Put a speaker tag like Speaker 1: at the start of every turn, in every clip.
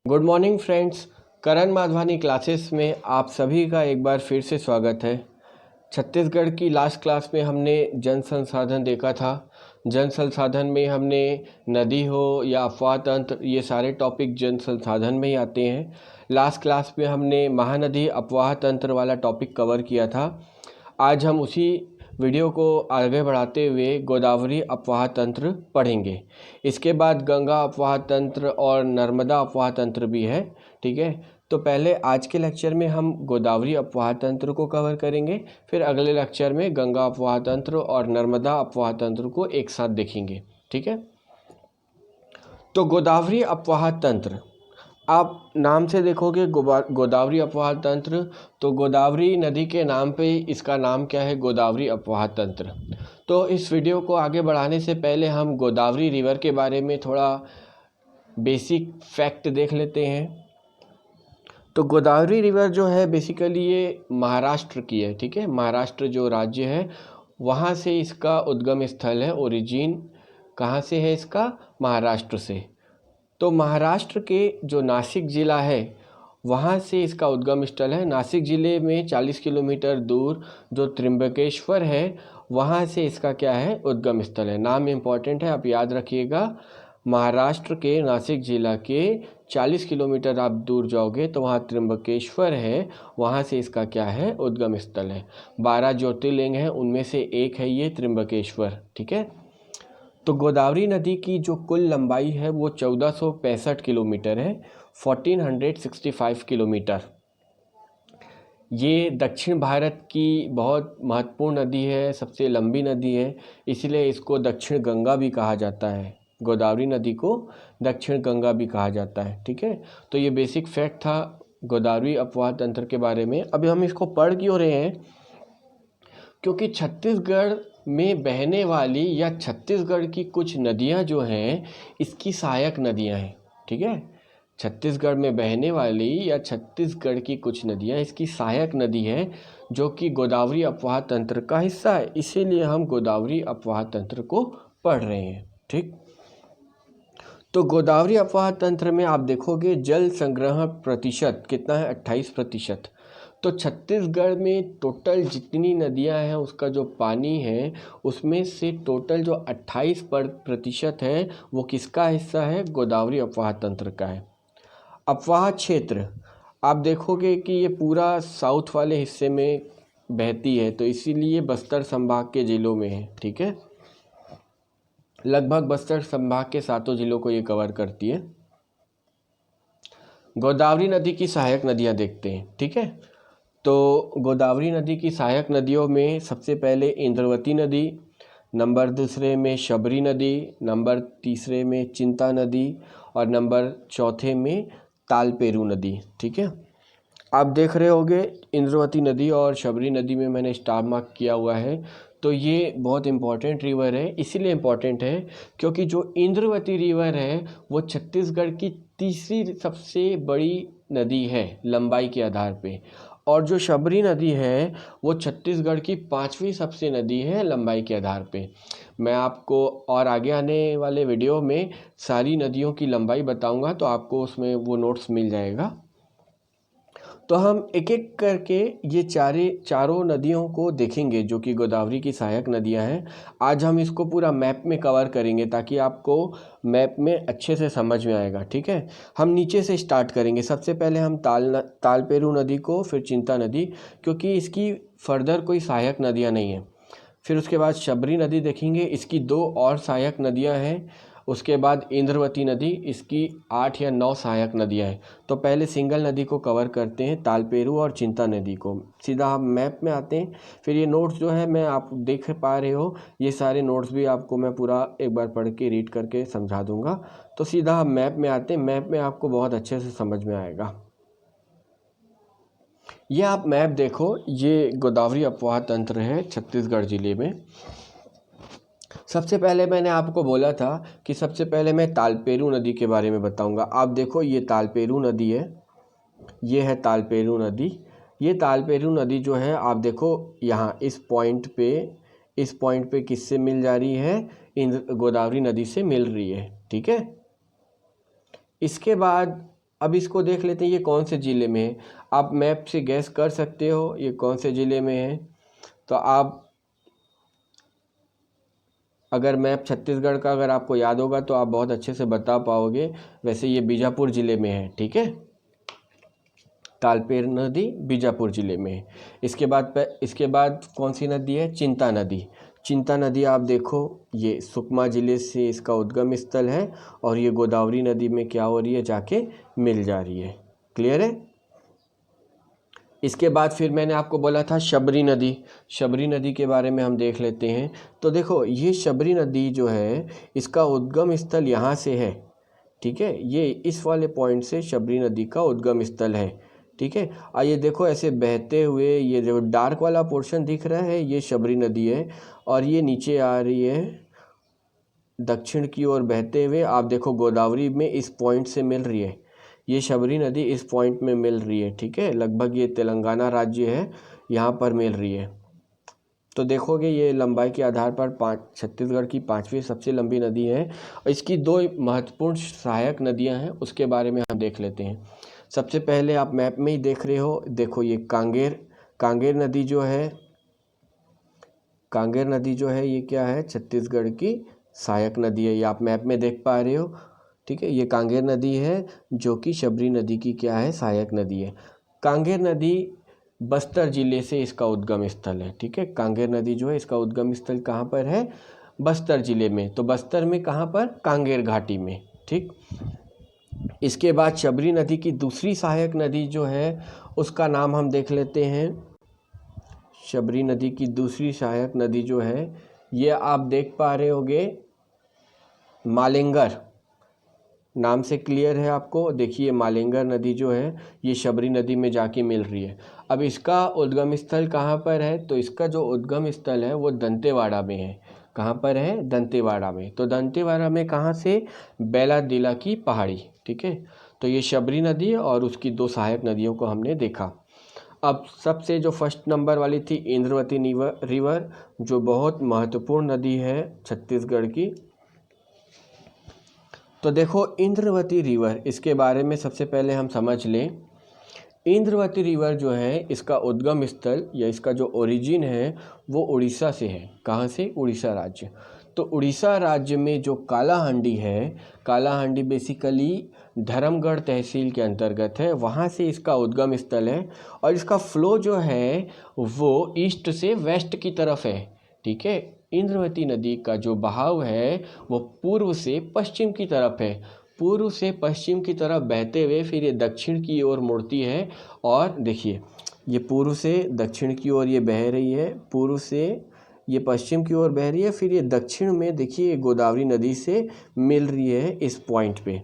Speaker 1: Good morning friends. Karan Madhavani classes में आप सभी का एक बार फिर से स्वागत है। छत्तीसगढ़ की लास्ट क्लास में हमने जन संसाधन देखा था। जन संसाधन में हमने नदी हो या अफवाह तंत्र, ये सारे टॉपिक जन संसाधन में ही आते हैं। लास्ट क्लास में हमने महानदी अफवाह तंत्र वाला टॉपिक कवर किया था। आज हम उसी वीडियो को आगे बढ़ाते हुए गोदावरी अफवाह तंत्र पढ़ेंगे। इसके बाद गंगा अफवाह तंत्र और नर्मदा अफवाह तंत्र भी है। ठीक है, तो पहले आज के लेक्चर में हम गोदावरी अफवाह तंत्र को कवर करेंगे, फिर अगले लेक्चर में गंगा अफवाह तंत्र और नर्मदा अफवाह तंत्र को एक साथ देखेंगे। ठीक है, तो गोदावरी अफवाह तंत्र, आप नाम से देखोगे गोदावरी अफवाह तंत्र, तो गोदावरी नदी के नाम पे इसका नाम क्या है, गोदावरी अफवाह तंत्र। तो इस वीडियो को आगे बढ़ाने से पहले हम गोदावरी रिवर के बारे में थोड़ा बेसिक फैक्ट देख लेते हैं। तो गोदावरी रिवर जो है बेसिकली ये महाराष्ट्र की है। ठीक है, महाराष्ट्र जो राज्य है वहाँ से इसका उद्गम स्थल है। ओरिजिन कहाँ से है इसका, महाराष्ट्र से। तो महाराष्ट्र के जो नासिक ज़िला है वहाँ से इसका उद्गम स्थल है। नासिक ज़िले में 40 किलोमीटर दूर जो त्र्यंबकेश्वर है वहाँ से इसका क्या है, उद्गम स्थल है। नाम इम्पॉर्टेंट है, आप याद रखिएगा। महाराष्ट्र के नासिक ज़िला के 40 किलोमीटर आप दूर जाओगे तो वहाँ त्र्यंबकेश्वर है, वहाँ से इसका क्या है, उद्गम स्थल है। 12 ज्योतिर्लिंग हैं, उनमें से एक है ये त्र्यंबकेश्वर। ठीक है, तो गोदावरी नदी की जो कुल लंबाई है वो 1465 किलोमीटर है, 1465 किलोमीटर। ये दक्षिण भारत की बहुत महत्वपूर्ण नदी है, सबसे लंबी नदी है, इसलिए इसको दक्षिण गंगा भी कहा जाता है। गोदावरी नदी को दक्षिण गंगा भी कहा जाता है। ठीक है, तो ये बेसिक फैक्ट था गोदावरी अफवाह तंत्र के बारे में। अभी हम इसको पढ़ क्यों रहे हैं, क्योंकि छत्तीसगढ़ में बहने वाली या छत्तीसगढ़ की कुछ नदियां जो हैं इसकी सहायक नदियां हैं। ठीक है, छत्तीसगढ़ में बहने वाली या छत्तीसगढ़ की कुछ नदियां इसकी सहायक नदी है जो कि गोदावरी अफवाह तंत्र का हिस्सा है, इसीलिए हम गोदावरी अफवाह तंत्र को पढ़ रहे हैं। ठीक, तो गोदावरी अफवाह तंत्र में आप देखोगे जल संग्रह प्रतिशत कितना है, 28%। तो छत्तीसगढ़ में टोटल जितनी नदियां हैं उसका जो पानी है उसमें से टोटल जो 28% है वो किसका हिस्सा है, गोदावरी अफवाह तंत्र का है। अफवाह क्षेत्र आप देखोगे कि ये पूरा साउथ वाले हिस्से में बहती है, तो इसीलिए बस्तर संभाग के ज़िलों में है। ठीक है, लगभग बस्तर संभाग के 7 ज़िलों को ये कवर करती है। गोदावरी नदी की सहायक नदियां देखते हैं। ठीक है, तो गोदावरी नदी की सहायक नदियों में सबसे पहले इंद्रावती नदी, नंबर दूसरे में शबरी नदी, नंबर तीसरे में चिंता नदी और नंबर चौथे में तालपेरू नदी। ठीक है, आप देख रहे होंगे इंद्रावती नदी और शबरी नदी में मैंने स्टार मार्क किया हुआ है। तो ये बहुत इम्पॉर्टेंट रिवर है, इसीलिए इम्पॉर्टेंट है क्योंकि जो इंद्रावती रिवर है वो छत्तीसगढ़ की तीसरी सबसे बड़ी नदी है लंबाई के आधार पे, और जो शबरी नदी है वो छत्तीसगढ़ की 5वीं सबसे नदी है लंबाई के आधार पे। मैं आपको और आगे आने वाले वीडियो में सारी नदियों की लंबाई बताऊंगा, तो आपको उसमें वो नोट्स मिल जाएगा। तो हम एक एक करके ये चारों नदियों को देखेंगे जो कि गोदावरी की सहायक नदियां हैं। आज हम इसको पूरा मैप में कवर करेंगे ताकि आपको मैप में अच्छे से समझ में आएगा। ठीक है, हम नीचे से स्टार्ट करेंगे। सबसे पहले हम तालपेरू नदी को, फिर चिंता नदी, क्योंकि इसकी फर्दर कोई सहायक नदियाँ नहीं हैं। फिर उसके बाद शबरी नदी देखेंगे, इसकी 2 और सहायक नदियाँ हैं। उसके बाद इंद्रावती नदी, इसकी 8 या 9 सहायक नदियाँ हैं। तो पहले सिंगल नदी को कवर करते हैं, तालपेरू और चिंता नदी को। सीधा हम मैप में आते हैं। फिर ये नोट्स जो है मैं आप देख पा रहे हो, ये सारे नोट्स भी आपको मैं पूरा एक बार पढ़ के रीड करके समझा दूंगा। तो सीधा हम मैप में आते हैं, मैप में आपको बहुत अच्छे से समझ में आएगा। ये आप मैप देखो, ये गोदावरी अफवाह तंत्र है छत्तीसगढ़ ज़िले में। सबसे पहले मैंने आपको बोला था कि सबसे पहले मैं तालपेरू नदी के बारे में बताऊंगा। आप देखो ये तालपेरू नदी है, ये है तालपेरू नदी। ये तालपेरू नदी जो है आप देखो यहाँ इस पॉइंट पे किससे मिल जा रही है, गोदावरी नदी से मिल रही है। ठीक है, इसके बाद अब इसको देख लेते हैं ये कौन से ज़िले में है। आप मैप से गैस कर सकते हो ये कौन से ज़िले में है। तो आप अगर मैप छत्तीसगढ़ का अगर आपको याद होगा तो आप बहुत अच्छे से बता पाओगे। वैसे ये बीजापुर ज़िले में है, ठीक है। तालपेर नदी बीजापुर ज़िले में है। इसके बाद कौन सी नदी है, चिंता नदी। चिंता नदी आप देखो ये सुकमा ज़िले से इसका उद्गम स्थल है और ये गोदावरी नदी में क्या हो रही है, जाके मिल जा रही है। क्लियर है। इसके बाद फिर मैंने आपको बोला था शबरी नदी। शबरी नदी के बारे में हम देख लेते हैं। तो देखो ये शबरी नदी जो है इसका उद्गम स्थल यहाँ से है, ठीक है। ये इस वाले पॉइंट से शबरी नदी का उद्गम स्थल है, ठीक है। आइए देखो ऐसे बहते हुए ये जो डार्क वाला पोर्शन दिख रहा है ये शबरी नदी है और ये नीचे आ रही है दक्षिण की ओर बहते हुए। आप देखो गोदावरी में इस पॉइंट से मिल रही है, ये शबरी नदी इस पॉइंट में मिल रही है, ठीक है। लगभग ये तेलंगाना राज्य है, यहाँ पर मिल रही है। तो देखोगे ये लंबाई के आधार पर छत्तीसगढ़ की 5वीं सबसे लंबी नदी है और इसकी 2 महत्वपूर्ण सहायक नदियाँ हैं, उसके बारे में हम देख लेते हैं। सबसे पहले आप मैप में ही देख रहे हो, देखो ये कांगेर नदी जो है, कांगेर नदी जो है ये क्या है, छत्तीसगढ़ की सहायक नदी है। ये आप मैप में देख पा रहे हो, ठीक है। ये कांगेर नदी है जो कि शबरी नदी की क्या है, सहायक नदी है। कांगेर नदी बस्तर ज़िले से इसका उद्गम स्थल है, ठीक है। कांगेर नदी जो है इसका उद्गम स्थल कहाँ पर है, बस्तर ज़िले में। तो बस्तर में कहाँ पर, कांगेर घाटी में, ठीक। इसके बाद शबरी नदी की दूसरी सहायक नदी जो है उसका नाम हम देख लेते हैं। शबरी नदी की दूसरी सहायक नदी जो है ये आप देख पा रहे होगे मालेंगर नाम से। क्लियर है आपको। देखिए मालेंगर नदी जो है ये शबरी नदी में जाके मिल रही है। अब इसका उद्गम स्थल कहाँ पर है, तो इसका जो उद्गम स्थल है वो दंतेवाड़ा में है। कहाँ पर है, दंतेवाड़ा में। तो दंतेवाड़ा में कहाँ से, बैलाडीला की पहाड़ी, ठीक है। तो ये शबरी नदी और उसकी 2 सहायक नदियों को हमने देखा। अब सबसे जो फर्स्ट नंबर वाली थी इंद्रवती रिवर, जो बहुत महत्वपूर्ण नदी है छत्तीसगढ़ की। तो देखो इंद्रवती रिवर, इसके बारे में सबसे पहले हम समझ लें। इंद्रवती रिवर जो है इसका उद्गम स्थल या इसका जो ओरिजिन है वो उड़ीसा से है। कहाँ से, उड़ीसा राज्य। तो उड़ीसा राज्य में जो कालाहांडी है, कालाहांडी बेसिकली धर्मगढ़ तहसील के अंतर्गत है, वहाँ से इसका उद्गम स्थल है और इसका फ्लो जो है वो ईस्ट से वेस्ट की तरफ है, ठीक है। इंद्रवती नदी का जो बहाव है वो पूर्व से पश्चिम की तरफ है, पूर्व से पश्चिम की तरफ बहते हुए फिर ये दक्षिण की ओर मुड़ती है। और देखिए ये पूर्व से दक्षिण की ओर ये बह रही है, पूर्व से ये पश्चिम की ओर बह रही है, फिर ये दक्षिण में देखिए गोदावरी नदी से मिल रही है इस पॉइंट पे,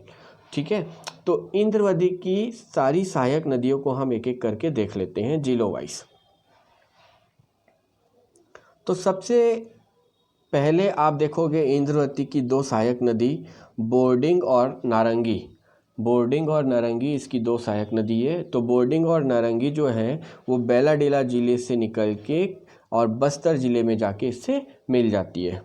Speaker 1: ठीक है। तो इंद्रवती की सारी सहायक नदियों को हम एक एक करके देख लेते हैं जिलों वाइज। तो सबसे पहले आप देखोगे इंद्रवती की 2 सहायक नदी बोर्डिंग और नारंगी। बोर्डिंग और नारंगी इसकी 2 सहायक नदी है। तो बोर्डिंग और नारंगी जो है वो बैलाडीला ज़िले से निकल के और बस्तर ज़िले में जाके इससे मिल जाती है।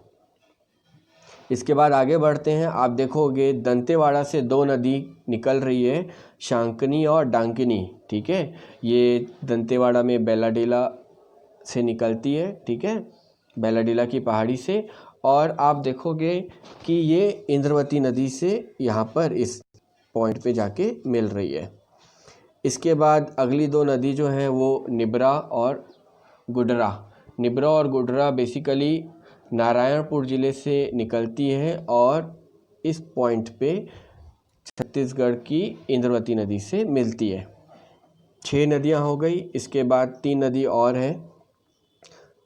Speaker 1: इसके बाद आगे बढ़ते हैं। आप देखोगे दंतेवाड़ा से 2 नदी निकल रही है, शांकनी और डांकिनी, ठीक है। ये दंतेवाड़ा में बैलाडीला से निकलती है, ठीक है, बैलाडीला की पहाड़ी से। और आप देखोगे कि ये इंद्रवती नदी से यहाँ पर इस पॉइंट पे जाके मिल रही है। इसके बाद अगली 2 नदी जो है वो निब्रा और गुडरा। निब्रा और गुडरा बेसिकली नारायणपुर ज़िले से निकलती है और इस पॉइंट पे छत्तीसगढ़ की इंद्रवती नदी से मिलती है। 6 नदियाँ हो गई। इसके बाद 3 नदी और हैं।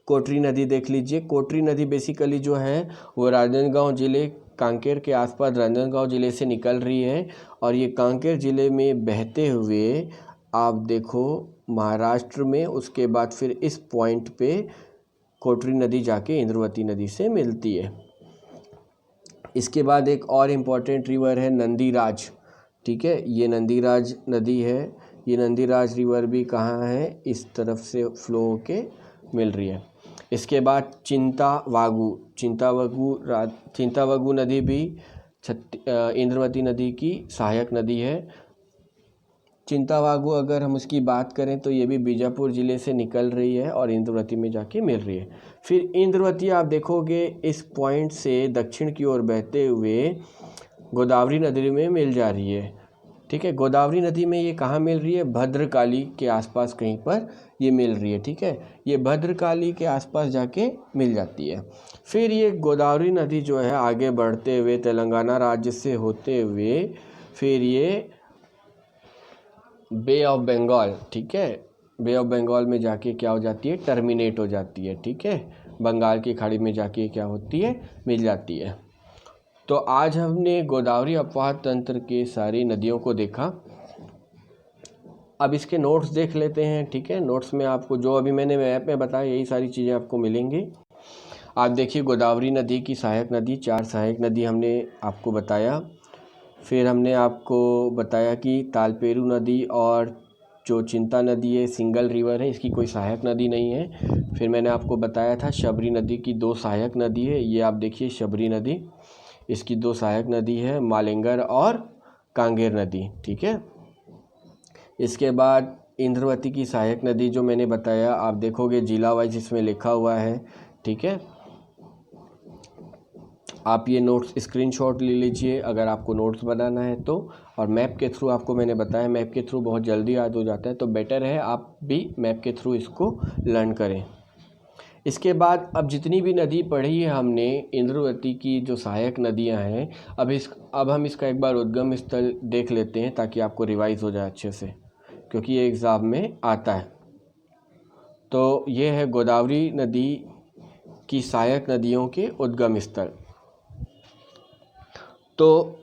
Speaker 1: कोटरी नदी देख लीजिए। कोटरी नदी बेसिकली जो है वो राजनांदगांव ज़िले, कांकेर के आसपास राजनांदगांव ज़िले से निकल रही है और ये कांकेर ज़िले में बहते हुए आप देखो महाराष्ट्र में, उसके बाद फिर इस पॉइंट पे कोटरी नदी जाके इंद्रवती नदी से मिलती है। इसके बाद एक और इम्पॉर्टेंट रिवर है नंदीराज, ठीक है। ये नंदीराज नदी है। ये नंदीराज रिवर भी कहाँ है, इस तरफ से फ्लो होके मिल रही है। इसके बाद चिंतावगु नदी भी इंद्रवती नदी की सहायक नदी है। चिंतावागु अगर हम उसकी बात करें तो ये भी बीजापुर ज़िले से निकल रही है और इंद्रवती में जाके मिल रही है। फिर इंद्रवती आप देखोगे इस पॉइंट से दक्षिण की ओर बहते हुए गोदावरी नदी में मिल जा रही है। ठीक है, गोदावरी नदी में ये कहाँ मिल रही है? भद्रकाली के आसपास कहीं पर ये मिल रही है। ठीक है, ये भद्रकाली के आसपास जाके मिल जाती है। फिर ये गोदावरी नदी जो है आगे बढ़ते हुए तेलंगाना राज्य से होते हुए फिर ये बे ऑफ बंगाल, ठीक है, बे ऑफ बंगाल में जाके क्या हो जाती है? टर्मिनेट हो जाती है। ठीक है, बंगाल की खाड़ी में जाके क्या होती है? मिल जाती है। तो आज हमने गोदावरी अपवाह तंत्र के सारी नदियों को देखा। अब इसके नोट्स देख लेते हैं। ठीक है, नोट्स में आपको जो अभी मैंने मैप में बताया यही सारी चीज़ें आपको मिलेंगी। आप देखिए गोदावरी नदी की सहायक नदी, 4 सहायक नदी हमने आपको बताया। फिर हमने आपको बताया कि तालपेरू नदी और जो चिंता नदी है सिंगल रिवर है, इसकी कोई सहायक नदी नहीं है। फिर मैंने आपको बताया था शबरी नदी की 2 सहायक नदी है। ये आप देखिए शबरी नदी, इसकी 2 सहायक नदी है, मालेंगर और कांगेर नदी। ठीक है, इसके बाद इंद्रवती की सहायक नदी जो मैंने बताया, आप देखोगे जिला वाइज इसमें लिखा हुआ है। ठीक है, आप ये नोट्स स्क्रीनशॉट ले लीजिए अगर आपको नोट्स बनाना है तो, और मैप के थ्रू आपको मैंने बताया मैप के थ्रू बहुत जल्दी याद हो जाता है, तो बेटर है आप भी मैप के थ्रू इसको लर्न करें। इसके बाद अब जितनी भी नदी पढ़ी है हमने इंद्रवती की जो सहायक नदियां हैं, अब हम इसका एक बार उद्गम स्थल देख लेते हैं ताकि आपको रिवाइज हो जाए अच्छे से, क्योंकि ये एग्ज़ाम में आता है। तो ये है गोदावरी नदी की सहायक नदियों के उद्गम स्थल। तो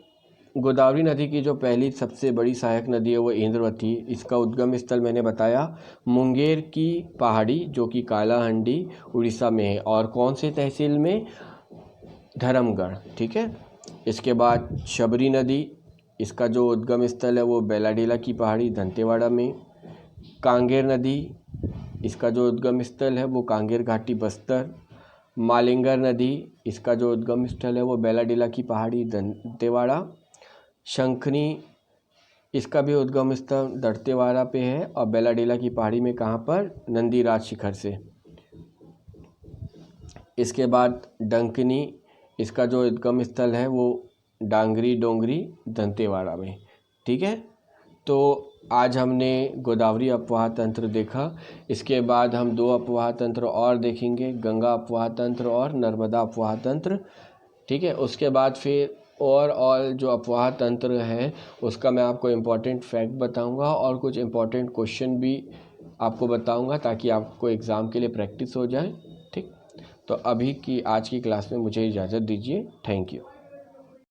Speaker 1: गोदावरी नदी की जो पहली सबसे बड़ी सहायक नदी है वो इंद्रवती। इसका उद्गम स्थल मैंने बताया मुंगेर की पहाड़ी जो कि कालाहंडी उड़ीसा में है, और कौन से तहसील में? धर्मगढ़। ठीक है, इसके बाद शबरी नदी, इसका जो उद्गम स्थल है वो बेलाडीला की पहाड़ी दंतेवाड़ा में। कांगेर नदी, इसका जो उद्गम स्थल है वो कांगेर घाटी बस्तर। मालिंगर नदी, इसका जो उद्गम स्थल है वो बेलाडीला की पहाड़ी दंतेवाड़ा। शंखनी, इसका भी उद्गम स्थल दंतेवाड़ा पे है और बेलाडीला की पहाड़ी में कहाँ पर? नंदीराज शिखर से। इसके बाद डंकनी, इसका जो उद्गम स्थल है वो डांगरी डोंगरी दंतेवाड़ा में। ठीक है, तो आज हमने गोदावरी अपवाह तंत्र देखा। इसके बाद हम 2 अपवाह तंत्र और देखेंगे, गंगा अपवाह तंत्र और नर्मदा अपवाह तंत्र। ठीक है, उसके बाद फिर ओवरऑल जो अपवाह तंत्र है उसका मैं आपको इम्पॉर्टेंट फैक्ट बताऊंगा और कुछ इम्पॉर्टेंट क्वेश्चन भी आपको बताऊंगा ताकि आपको एग्ज़ाम के लिए प्रैक्टिस हो जाए। ठीक, तो अभी की आज की क्लास में मुझे इजाज़त दीजिए। Thank you.